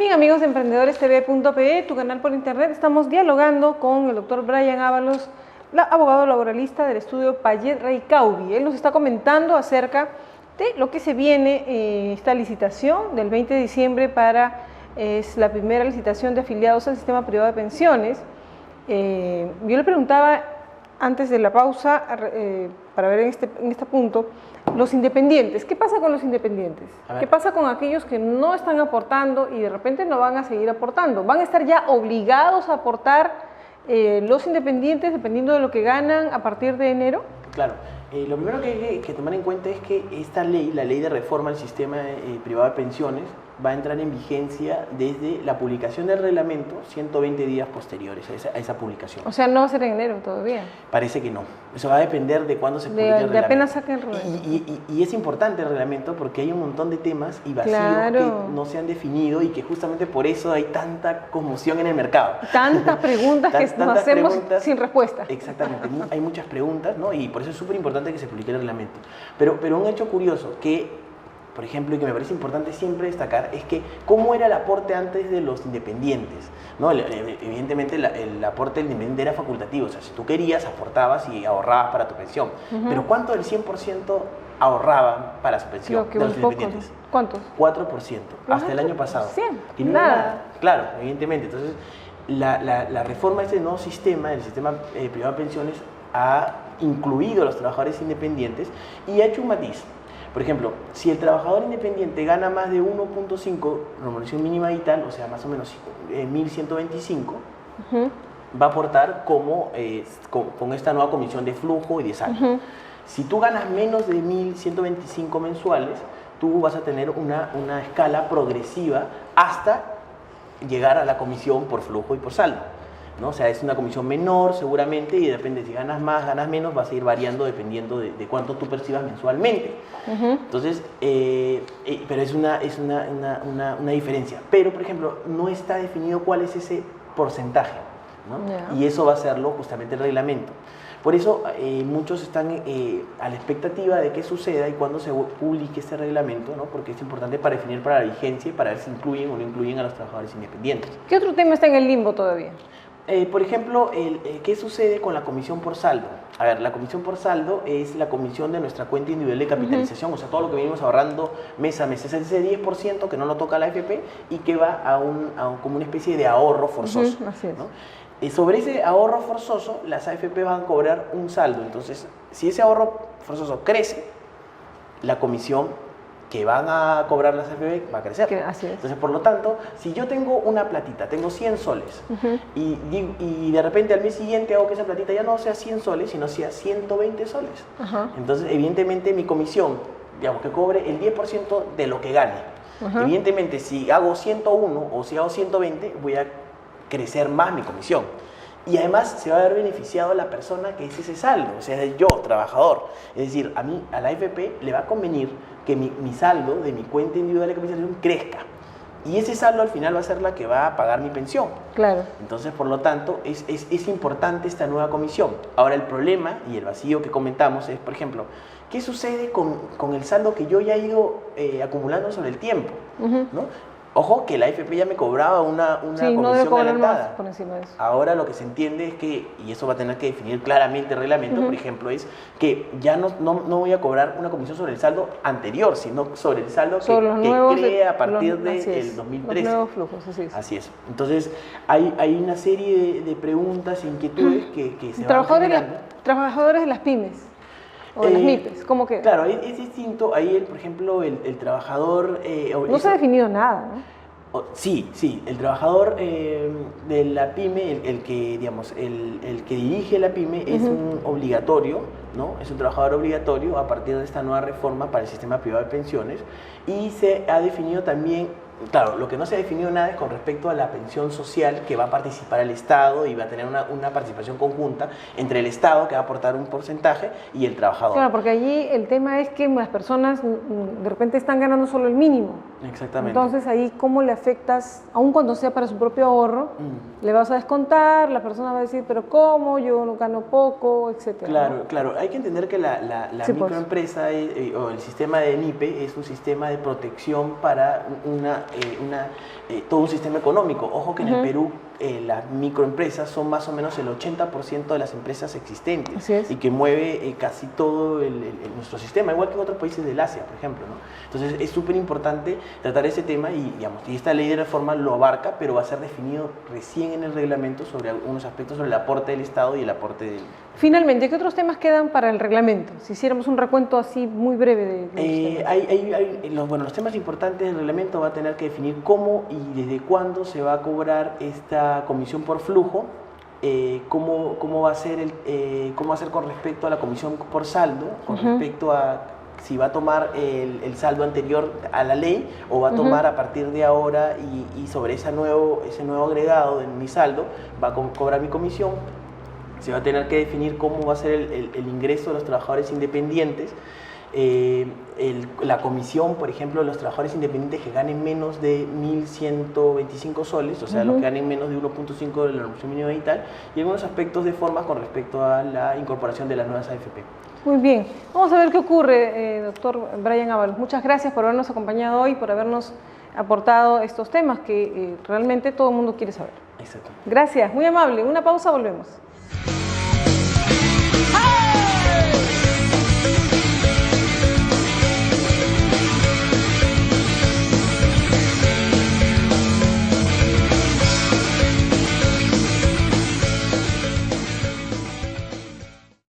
Bien, amigos de EmprendedoresTV.pe, tu canal por internet, estamos dialogando con el doctor Brian Ábalos, abogado laboralista del estudio Payet Ricaubi. Él nos está comentando acerca de lo que se viene, esta licitación del 20 de diciembre es la primera licitación de afiliados al sistema privado de pensiones. Yo le preguntaba antes de la pausa, para ver en este punto, los independientes. ¿Qué pasa con los independientes? ¿Qué pasa con aquellos que no están aportando y de repente no van a seguir aportando? ¿Van a estar ya obligados a aportar los independientes dependiendo de lo que ganan a partir de enero? Claro. Lo primero que hay que tomar en cuenta es que esta ley, la ley de reforma al sistema privado de pensiones, va a entrar en vigencia desde la publicación del reglamento 120 días posteriores a esa publicación. O sea, no va a ser en enero todavía. Parece que no. Eso va a depender de cuándo se publique el reglamento. De apenas saquen el reglamento. Y es importante el reglamento porque hay un montón de temas y vacíos que no se han definido y que justamente por eso hay tanta conmoción en el mercado. Tantas preguntas que nos hacemos sin respuesta. Exactamente. Hay muchas preguntas, ¿no? Y por eso es súper importante que se publique el reglamento. Pero un hecho curioso que, por ejemplo, y que me parece importante siempre destacar, es que cómo era el aporte antes de los independientes, ¿no? Evidentemente el aporte del independiente era facultativo, o sea, si tú querías, aportabas y ahorrabas para tu pensión. Pero ¿cuánto del 100% ahorraban para su pensión de los independientes? ¿Cuántos? 4%, hasta el año pasado. Y nada. Claro, evidentemente. Entonces, la reforma de este nuevo sistema, el sistema privado de pensiones, ha incluido a los trabajadores independientes y ha hecho un matiz. Por ejemplo, si el trabajador independiente gana más de 1.5 remuneración mínima vital, o sea, más o menos 1.125, va a aportar con esta nueva comisión de flujo y de saldo. Si tú ganas menos de 1.125 mensuales, tú vas a tener una escala progresiva hasta llegar a la comisión por flujo y por saldo, ¿no? O sea, es una comisión menor seguramente y depende si ganas más, ganas menos, vas a ir variando dependiendo de cuánto tú percibas mensualmente. Entonces, pero es una diferencia. Pero, por ejemplo, no está definido cuál es ese porcentaje, ¿no? Y eso va a hacerlo justamente el reglamento. Por eso muchos están a la expectativa de qué suceda y cuándo se publique este reglamento, ¿no? Porque es importante para definir para la vigencia y para ver si incluyen o no incluyen a los trabajadores independientes. ¿Qué otro tema está en el limbo todavía? Por ejemplo, ¿qué sucede con la comisión por saldo? A ver, la comisión por saldo es la comisión de nuestra cuenta individual de capitalización, o sea, todo lo que venimos ahorrando mes a mes. Es ese 10% que no lo toca la AFP y que va como una especie de ahorro forzoso. Así es. ¿No? Sobre ese ahorro forzoso, las AFP van a cobrar un saldo. Entonces, si ese ahorro forzoso crece, la comisión que van a cobrar las AFP va a crecer. Así es. Entonces, por lo tanto, si yo tengo una platita, tengo 100 soles, y de repente al mes siguiente hago que esa platita ya no sea 100 soles, sino sea 120 soles. Entonces, evidentemente, mi comisión, digamos, que cobre el 10% de lo que gane. Evidentemente, si hago 101 o si hago 120, voy a crecer más mi comisión. Y además se va a ver beneficiado la persona que es ese saldo, o sea, yo, trabajador. Es decir, a la AFP le va a convenir que mi saldo de mi cuenta individual de capitalización crezca. Y ese saldo al final va a ser la que va a pagar mi pensión. Claro. Entonces, por lo tanto, es importante esta nueva comisión. Ahora, el problema y el vacío que comentamos es, por ejemplo, ¿qué sucede con el saldo que yo ya he ido acumulando sobre el tiempo? ¿No? Ojo, que la AFP ya me cobraba una comisión adelantada. Por encima de eso. Ahora lo que se entiende es que, y eso va a tener que definir claramente el reglamento, por ejemplo, es que ya no voy a cobrar una comisión sobre el saldo anterior, sino sobre el saldo que cree a partir del 2013. Los nuevos flujos, así es. Así es. Entonces, hay una serie de preguntas e inquietudes que se van generando. Trabajadores de las pymes. O las MIPES, ¿cómo queda? Claro, es distinto. Ahí, por ejemplo, el trabajador... no se ha definido nada, ¿no? Sí, el trabajador de la pyme, el que dirige la pyme es un obligatorio, ¿no? Es un trabajador obligatorio a partir de esta nueva reforma para el sistema privado de pensiones y se ha definido también. Claro, lo que no se ha definido nada es con respecto a la pensión social que va a participar el Estado y va a tener una participación conjunta entre el Estado, que va a aportar un porcentaje, y el trabajador. Claro, porque allí el tema es que las personas de repente están ganando solo el mínimo. Exactamente. Entonces ahí, ¿cómo le afectas? Aun cuando sea para su propio ahorro, le vas a descontar, la persona va a decir, pero ¿cómo? Yo no gano poco, etcétera. Claro, ¿no? claro. Hay que entender que la microempresa o el sistema de MIPE es un sistema de protección para todo un sistema económico. Ojo que en el Perú las microempresas son más o menos el 80% de las empresas existentes y que mueve casi todo nuestro sistema, igual que en otros países del Asia, por ejemplo, ¿no? Entonces es súper importante tratar ese tema y esta ley de reforma lo abarca, pero va a ser definido recién en el reglamento sobre algunos aspectos sobre el aporte del Estado y el aporte del... Finalmente, ¿qué otros temas quedan para el reglamento? Si hiciéramos un recuento así muy breve de los temas. Los temas importantes del reglamento va a tener que definir cómo y desde cuándo se va a cobrar esta comisión por flujo, cómo va a ser con respecto a la comisión por saldo, con respecto a si va a tomar el saldo anterior a la ley o va a tomar a partir de ahora y sobre ese nuevo agregado en mi saldo va a cobrar mi comisión. Se va a tener que definir cómo va a ser el ingreso de los trabajadores independientes, la comisión, por ejemplo, de los trabajadores independientes que ganen menos de 1.125 soles, o sea, los que ganen menos de 1.5 de la retribución mínima vital, y algunos aspectos de forma con respecto a la incorporación de las nuevas AFP. Muy bien, vamos a ver qué ocurre, doctor Brian Ábalos. Muchas gracias por habernos acompañado hoy, por habernos aportado estos temas que realmente todo el mundo quiere saber. Exacto. Gracias, muy amable. Una pausa, volvemos.